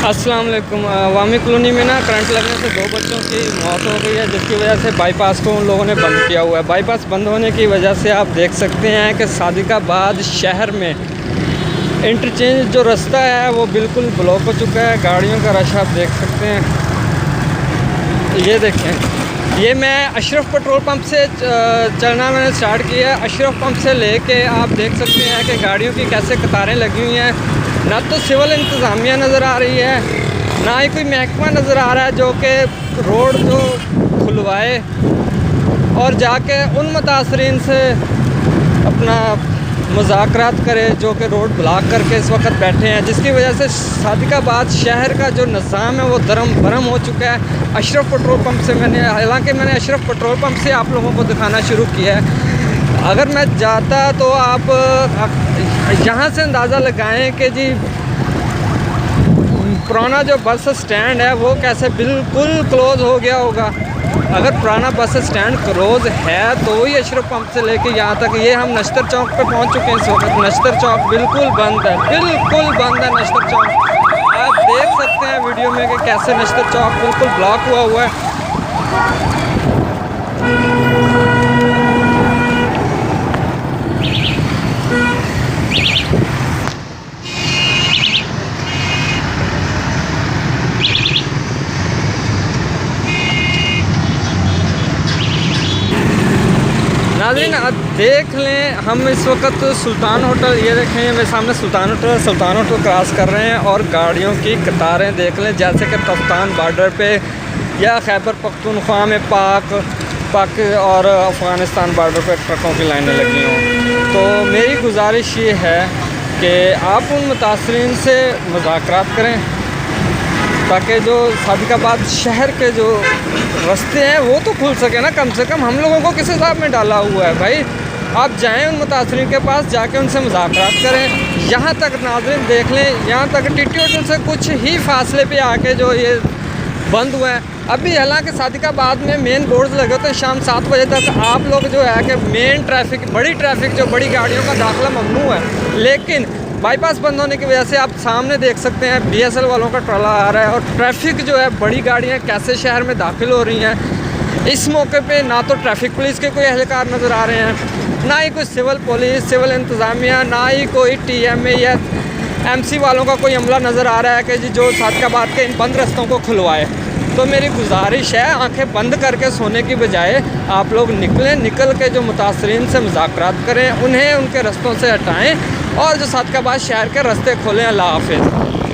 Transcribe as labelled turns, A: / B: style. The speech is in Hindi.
A: अस्सलाम वालेकुम। वामी कॉलोनी में ना करंट लगने से 2 बच्चों की मौत हो गई है, जिसकी वजह से बाईपास को उन लोगों ने बंद किया हुआ है। बाईपास बंद होने की वजह से आप देख सकते हैं कि सादिकाबाद शहर में इंटरचेंज जो रास्ता है वो बिल्कुल ब्लॉक हो चुका है। गाड़ियों का रश आप देख सकते हैं। ये देखें, ये मैं अशरफ पेट्रोल पंप से चलना मैंने स्टार्ट किया है। अशरफ पंप से लेके आप देख सकते हैं कि गाड़ियों की कैसे कतारें लगी हुई हैं। ना तो सिविल इंतज़ामिया नज़र आ रही है, ना ही कोई महकमा नज़र आ रहा है जो कि रोड जो खुलवाए और जाके उन मुतासरीन से अपना मुज़ाकरात करे जो कि रोड ब्लॉक करके इस वक्त बैठे हैं, जिसकी वजह से सादिकाबाद शहर का जो निज़ाम है वो दरम भरम हो चुका है। अशरफ पेट्रोल पंप से हालांकि मैंने अशरफ पेट्रोल पंप से आप लोगों को दिखाना शुरू किया है। अगर मैं जाता तो आप यहाँ से अंदाज़ा लगाएं कि जी पुराना जो बस स्टैंड है वो कैसे बिल्कुल क्लोज़ हो गया होगा। अगर पुराना बस स्टैंड क्लोज़ है तो ही अशरफ पंप से लेके यहाँ तक ये हम नश्तर चौक पे पहुँच चुके हैं। इस वक्त नश्तर चौक बिल्कुल बंद है, बिल्कुल बंद है नश्तर चौक। आप देख सकते हैं वीडियो में कि कैसे नश्तर चौक बिल्कुल ब्लॉक हुआ है। नाज़रीन आप देख लें, हम इस वक्त सुल्तान होटल, ये देखें मेरे सामने सुल्तान होटल है। सुल्तान होटल क्रॉस कर रहे हैं और गाड़ियों की कतारें देख लें, जैसे कि तफ्तान बॉर्डर पे या खैबर पख्तूनख्वा में पाक और अफ़गानिस्तान बॉर्डर पे ट्रकों की लाइनें लगी हों। तो मेरी गुजारिश ये है कि आप उन मुतासरीन से मुज़ाकरात करें ताकि जो सादिकाबाद शहर के जो रास्ते हैं वो तो खुल सके ना। कम से कम हम लोगों को किस हिसाब में डाला हुआ है भाई। आप जाएं उन मुतासरीन के पास, जाके उनसे मुज़ाकरात करें। यहाँ तक नाज़रीन देख लें, यहाँ तक टीटी होटल से कुछ ही फासले पे आके जो ये बंद हुआ है। अभी हालांकि सादिकाबाद में मेन बोर्ड्स लगे होते हैं शाम 7 बजे तक। आप लोग जो है कि मेन ट्रैफिक, बड़ी ट्रैफिक जो बड़ी गाड़ियों का दाखिला ममनू है, लेकिन बाईपास बंद होने की वजह से आप सामने देख सकते हैं BSL वालों का ट्रला आ रहा है और ट्रैफिक जो है बड़ी गाड़ियां कैसे शहर में दाखिल हो रही हैं। इस मौके पे ना तो ट्रैफिक पुलिस के कोई एहलकार नज़र आ रहे हैं, ना ही कोई सिविल पुलिस, सिविल इंतज़ामिया, ना ही कोई TMA या MC वालों का कोई अमला नज़र आ रहा है कि जी जो सादिकाबाद के इन बंद रस्तों को खुलवाए। तो मेरी गुजारिश है, आंखें बंद करके सोने की बजाय आप लोग निकल के जो मुतासरीन से मुज़ाकरात करें, उन्हें उनके रस्तों से हटाएं और जो सादिकाबाद शहर के रास्ते खोलें। अल्लाह हाफ़िज़।